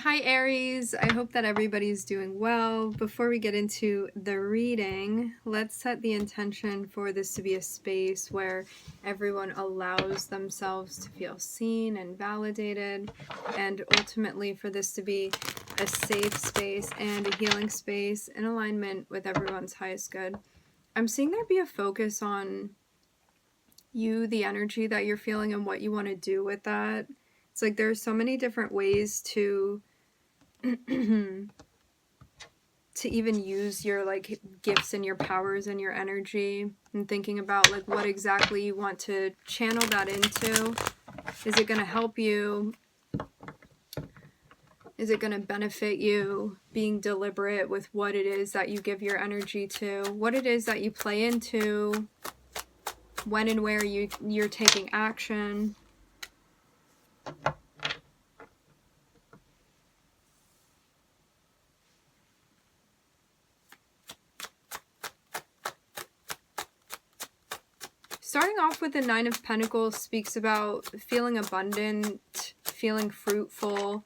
Hi Aries, I hope that everybody's doing well. Before we get into the reading, let's set the intention for this to be a space where everyone allows themselves to feel seen and validated, and ultimately for this to be a safe space and a healing space in alignment with everyone's highest good. I'm seeing there be a focus on you, the energy that you're feeling, and what you want to do with that. It's like there's so many different ways to even use your gifts and your powers and your energy, and thinking about like what exactly you want to channel that into. Is it going to help you? Is it going to benefit you? Being deliberate with what it is that you give your energy to, what it is that you play into, when and where you're taking action. Starting off with the Nine of Pentacles speaks about feeling abundant, feeling fruitful.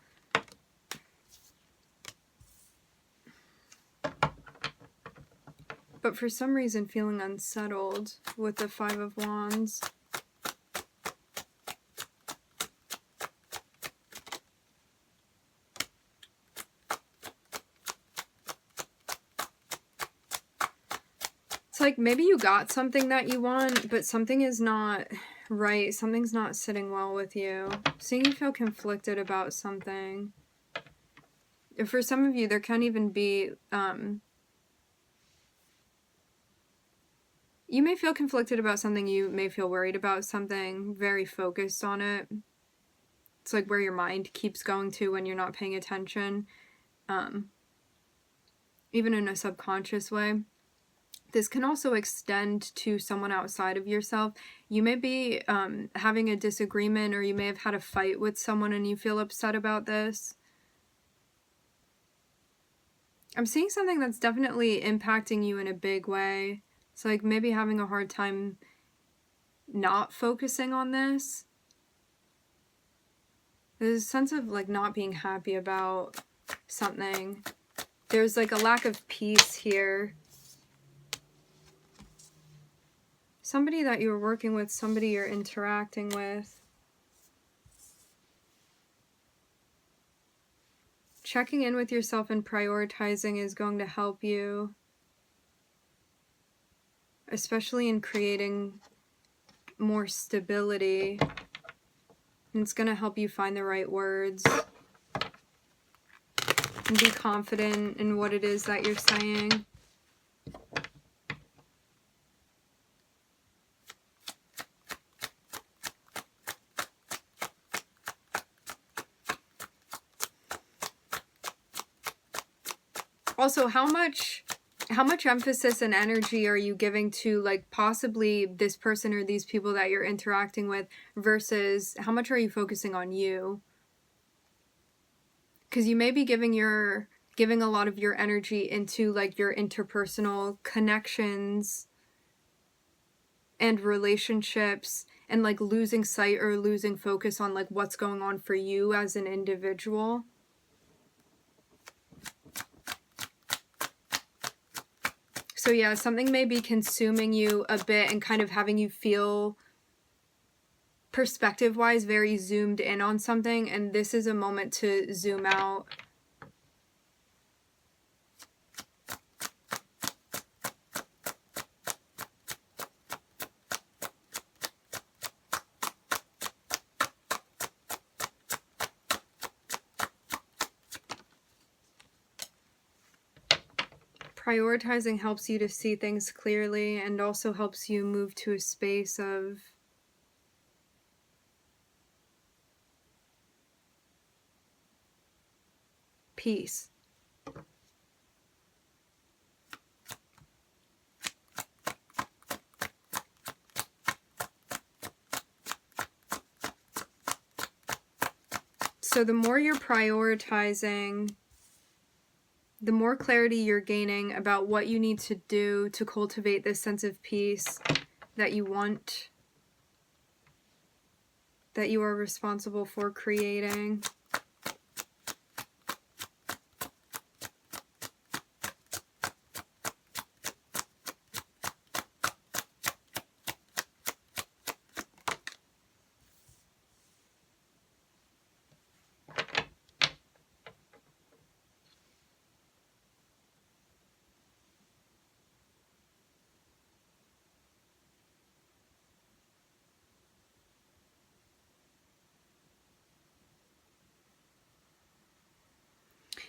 But for some reason feeling unsettled with the Five of Wands. It's like maybe you got something that you want, but something is not right. Something's not sitting well with you. Seeing you feel conflicted about something. For some of you, there can even be, you may feel conflicted about something, you may feel worried about something, very focused on it. It's like where your mind keeps going to when you're not paying attention, even in a subconscious way. This can also extend to someone outside of yourself. You may be having a disagreement, or you may have had a fight with someone and you feel upset about this. I'm seeing something that's definitely impacting you in a big way. It's like maybe having a hard time not focusing on this. There's a sense of like not being happy about something. There's like a lack of peace here. Somebody that you're working with, somebody you're interacting with. Checking in with yourself and prioritizing is going to help you, especially in creating more stability. And it's going to help you find the right words and be confident in what it is that you're saying. Also, how much emphasis and energy are you giving to like possibly this person or these people that you're interacting with, versus how much are you focusing on you? Because you may be giving a lot of your energy into like your interpersonal connections and relationships, and like losing sight or losing focus on like what's going on for you as an individual. So yeah, something may be consuming you a bit and kind of having you feel perspective-wise very zoomed in on something, and this is a moment to zoom out. Prioritizing helps you to see things clearly, and also helps you move to a space of peace. So the more you're prioritizing, the more clarity you're gaining about what you need to do to cultivate this sense of peace that you want, that you are responsible for creating.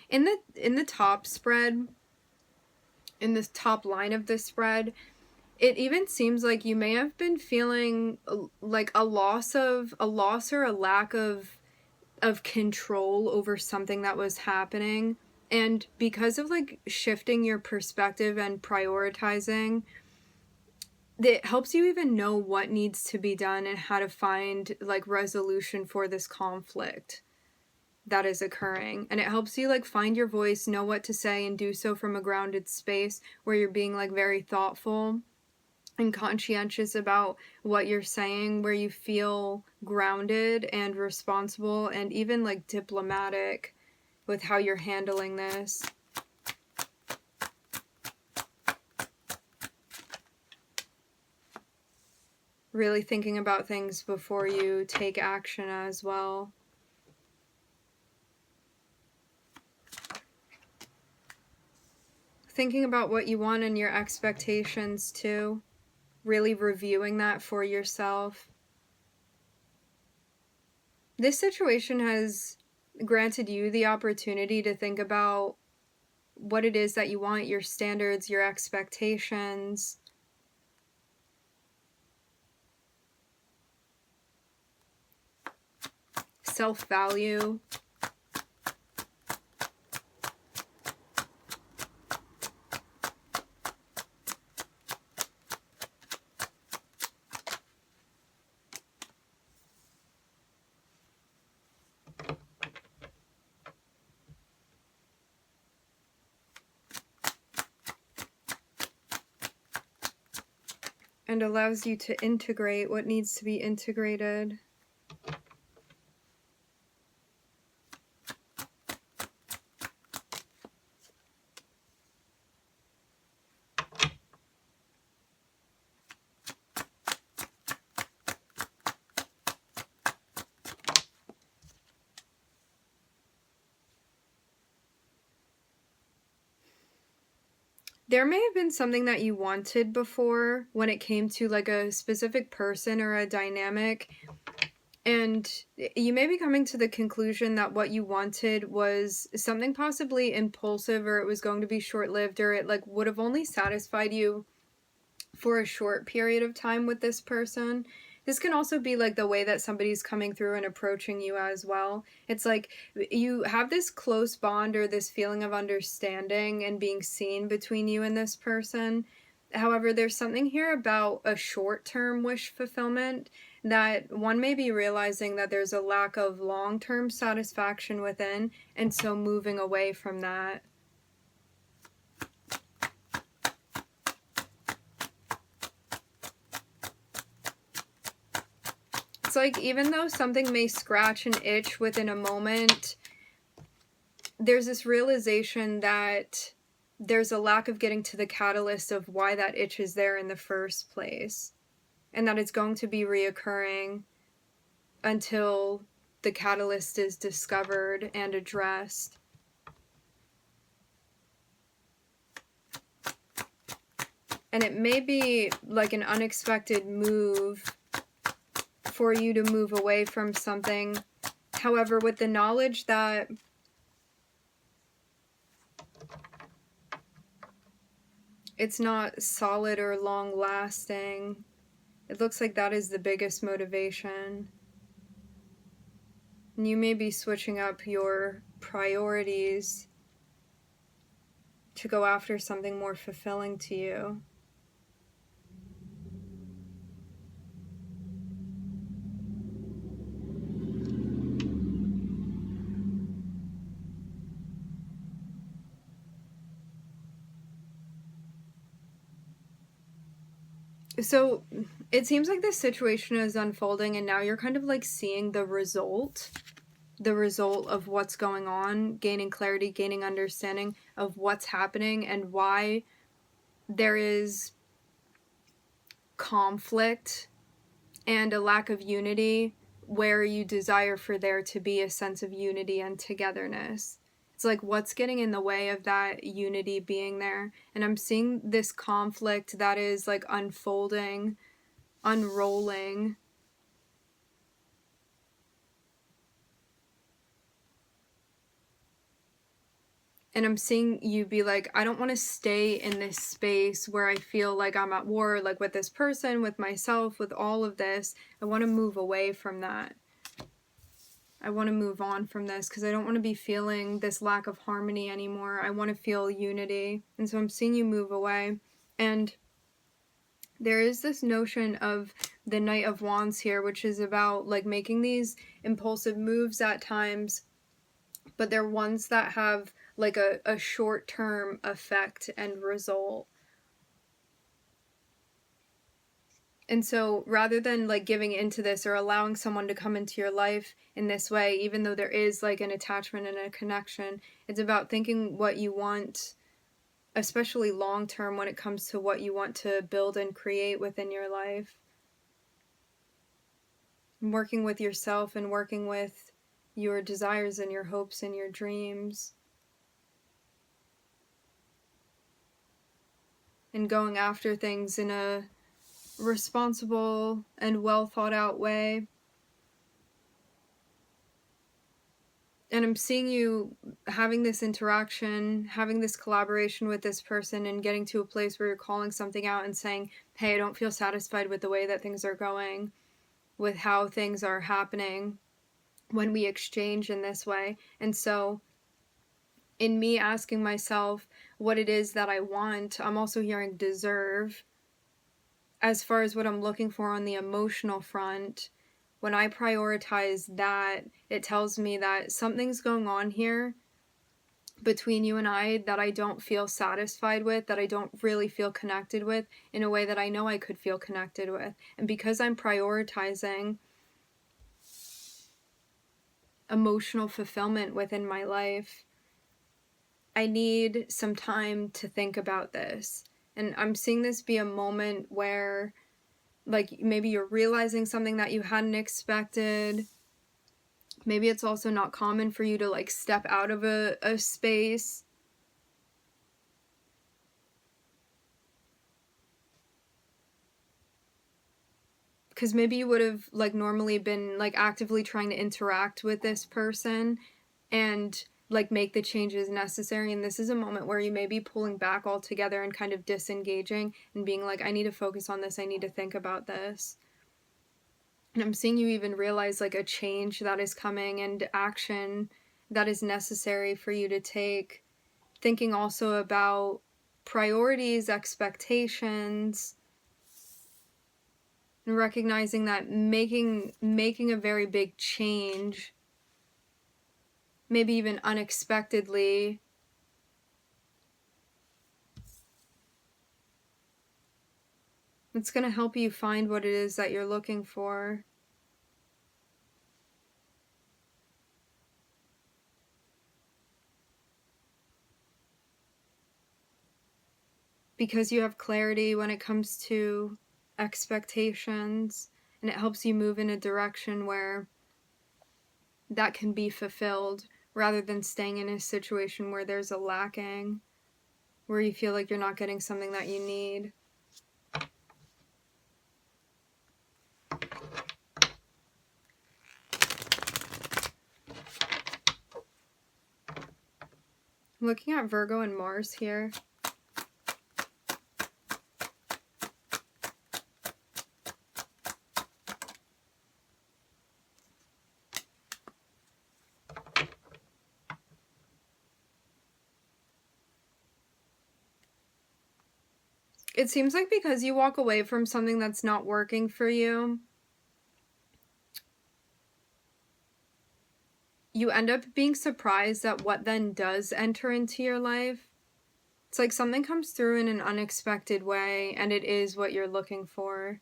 In the top spread, in the top line of the spread, it even seems like you may have been feeling like a loss or a lack of control over something that was happening. And because of like shifting your perspective and prioritizing, it helps you even know what needs to be done and how to find like resolution for this conflict that is occurring. And it helps you like find your voice, know what to say, and do so from a grounded space where you're being like very thoughtful and conscientious about what you're saying, where you feel grounded and responsible and even like diplomatic with how you're handling this. Really thinking about things before you take action as well. Thinking about what you want and your expectations too. Really reviewing that for yourself. This situation has granted you the opportunity to think about what it is that you want, your standards, your expectations. Self-value. And allows you to integrate what needs to be integrated. There may have been something that you wanted before when it came to like a specific person or a dynamic, and you may be coming to the conclusion that what you wanted was something possibly impulsive, or it was going to be short-lived, or it like would have only satisfied you for a short period of time with this person. This can also be like the way that somebody's coming through and approaching you as well. It's like you have this close bond or this feeling of understanding and being seen between you and this person. However, there's something here about a short-term wish fulfillment that one may be realizing that there's a lack of long-term satisfaction within, and so moving away from that. It's like even though something may scratch and itch within a moment, there's this realization that there's a lack of getting to the catalyst of why that itch is there in the first place, and that it's going to be reoccurring until the catalyst is discovered and addressed. And it may be like an unexpected move for you to move away from something. However, with the knowledge that it's not solid or long lasting, it looks like that is the biggest motivation. And you may be switching up your priorities to go after something more fulfilling to you. So it seems like this situation is unfolding, and now you're kind of like seeing the result of what's going on, gaining clarity, gaining understanding of what's happening and why there is conflict and a lack of unity where you desire for there to be a sense of unity and togetherness. It's like what's getting in the way of that unity being there. And I'm seeing this conflict that is like unfolding, unrolling. And I'm seeing you be like, I don't want to stay in this space where I feel like I'm at war, like with this person, with myself, with all of this. I want to move away from that. I want to move on from this because I don't want to be feeling this lack of harmony anymore. I want to feel unity. And so I'm seeing you move away. And there is this notion of the Knight of Wands here, which is about like making these impulsive moves at times, but they're ones that have like a short-term effect and result. And so rather than like giving into this or allowing someone to come into your life in this way, even though there is like an attachment and a connection, it's about thinking what you want, especially long term when it comes to what you want to build and create within your life. And working with yourself and working with your desires and your hopes and your dreams. And going after things in a responsible and well thought out way. And I'm seeing you having this interaction, having this collaboration with this person, and getting to a place where you're calling something out and saying, hey, I don't feel satisfied with the way that things are going, with how things are happening when we exchange in this way. And so in me asking myself what it is that I want, I'm also hearing deserve. As far as what I'm looking for on the emotional front, when I prioritize that, it tells me that something's going on here between you and I that I don't feel satisfied with, that I don't really feel connected with in a way that I know I could feel connected with. And because I'm prioritizing emotional fulfillment within my life, I need some time to think about this. And I'm seeing this be a moment where like maybe you're realizing something that you hadn't expected. Maybe it's also not common for you to like step out of a space. Because maybe you would have like normally been like actively trying to interact with this person and like make the changes necessary, and this is a moment where you may be pulling back altogether and kind of disengaging and being like, I need to focus on this, I need to think about this. And I'm seeing you even realize like a change that is coming and action that is necessary for you to take. Thinking also about priorities, expectations, and recognizing that making a very big change, maybe even unexpectedly, it's going to help you find what it is that you're looking for. Because you have clarity when it comes to expectations, and it helps you move in a direction where that can be fulfilled rather than staying in a situation where there's a lacking, where you feel like you're not getting something that you need. Looking at Virgo and Mars here. It seems like because you walk away from something that's not working for you, you end up being surprised at what then does enter into your life. It's like something comes through in an unexpected way, and it is what you're looking for.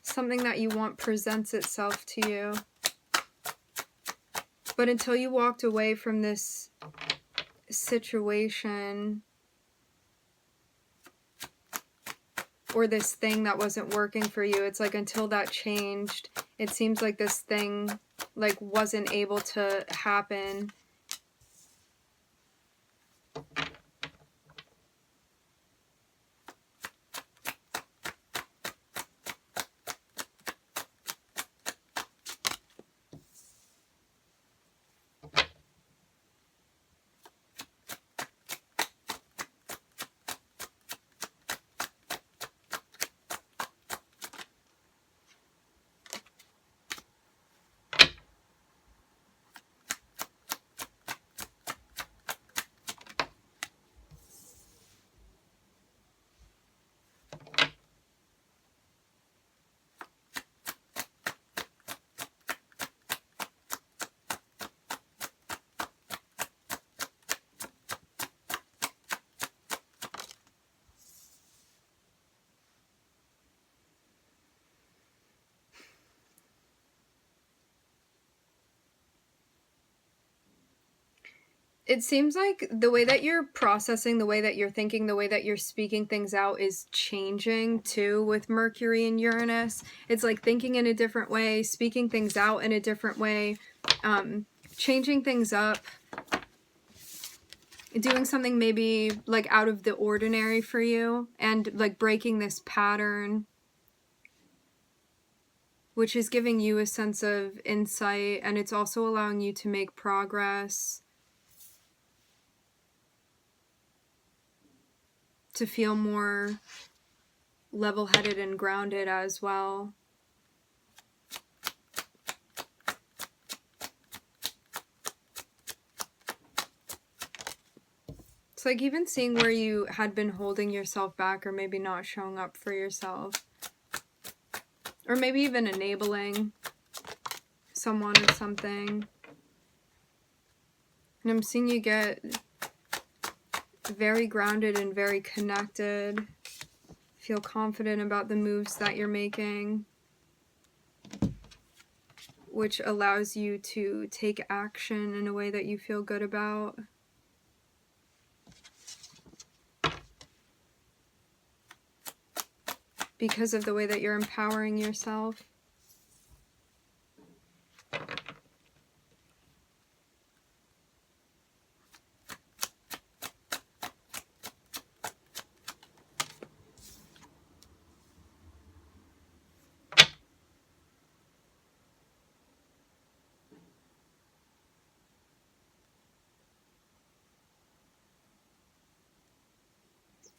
Something that you want presents itself to you. But until you walked away from this situation or this thing that wasn't working for you, it's like until that changed, it seems like this thing like wasn't able to happen. It seems like the way that you're processing, the way that you're thinking, the way that you're speaking things out is changing too with Mercury and Uranus. It's like thinking in a different way, speaking things out in a different way, changing things up, doing something maybe like out of the ordinary for you, and like breaking this pattern, which is giving you a sense of insight, and it's also allowing you to make progress, to feel more level-headed and grounded as well. It's like even seeing where you had been holding yourself back, or maybe not showing up for yourself, or maybe even enabling someone or something. And I'm seeing you get very grounded and very connected. Feel confident about the moves that you're making, which allows you to take action in a way that you feel good about. Because of the way that you're empowering yourself.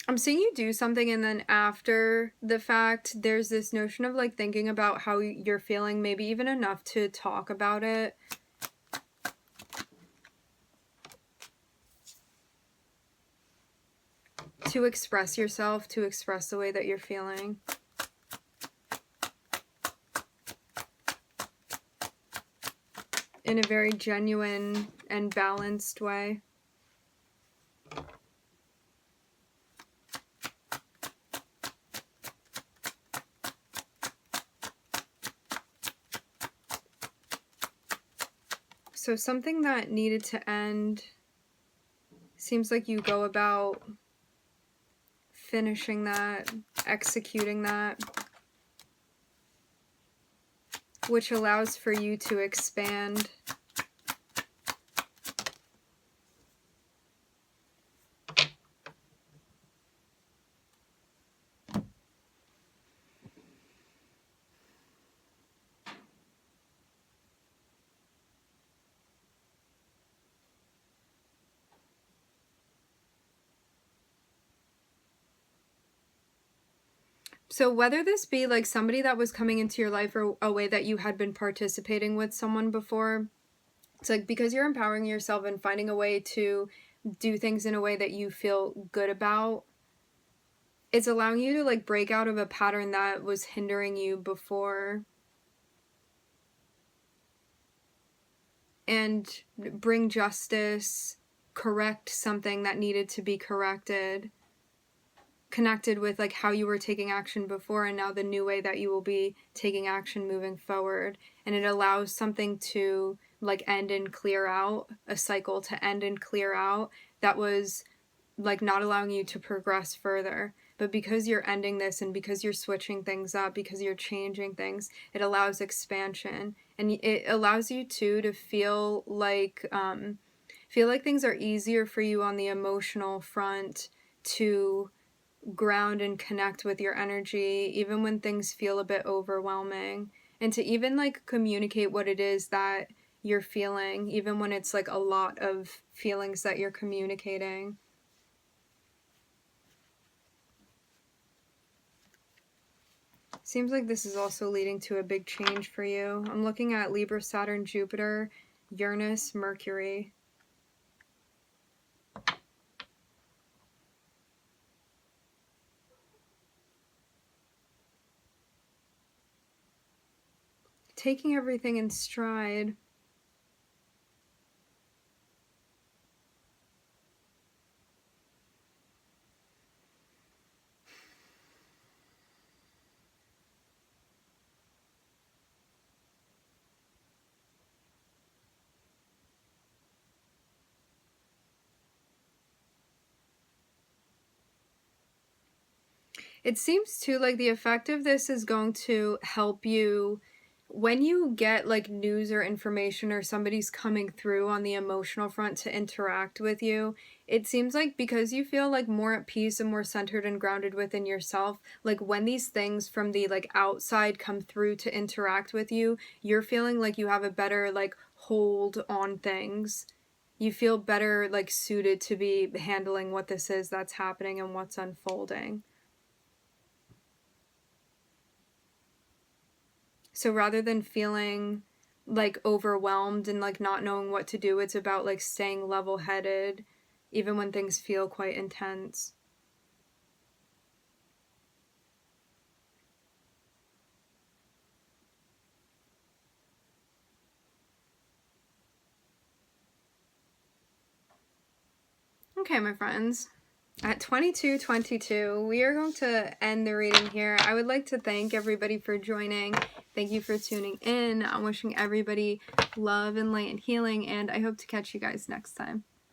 I'm seeing you do something, and then after the fact, there's this notion of like thinking about how you're feeling, maybe even enough to talk about it. To express yourself, to express the way that you're feeling. In a very genuine and balanced way. So something that needed to end, seems like you go about finishing that, executing that, which allows for you to expand. So whether this be like somebody that was coming into your life, or a way that you had been participating with someone before, it's like because you're empowering yourself and finding a way to do things in a way that you feel good about, it's allowing you to like break out of a pattern that was hindering you before, and bring justice, correct something that needed to be corrected, connected with like how you were taking action before, and now the new way that you will be taking action moving forward. And it allows something to like end and clear out, a cycle to end and clear out that was like not allowing you to progress further. But because you're ending this, and because you're switching things up, because you're changing things, it allows expansion, and it allows you too to feel like things are easier for you on the emotional front, to ground and connect with your energy even when things feel a bit overwhelming, and to even like communicate what it is that you're feeling even when it's like a lot of feelings that you're communicating. Seems like this is also leading to a big change for you. I'm looking at Libra, Saturn, Jupiter, Uranus, Mercury. Taking everything in stride. It seems too like the effect of this is going to help you when you get like news or information or somebody's coming through on the emotional front to interact with you. It seems like because you feel like more at peace and more centered and grounded within yourself, like when these things from the like outside come through to interact with you, you're feeling like you have a better like hold on things. You feel better like suited to be handling what this is that's happening and what's unfolding. So rather than feeling like overwhelmed and like not knowing what to do, it's about like staying level-headed even when things feel quite intense. Okay, my friends. At 22:22, we are going to end the reading here. I would like to thank everybody for joining. Thank you for tuning in. I'm wishing everybody love and light and healing, and I hope to catch you guys next time.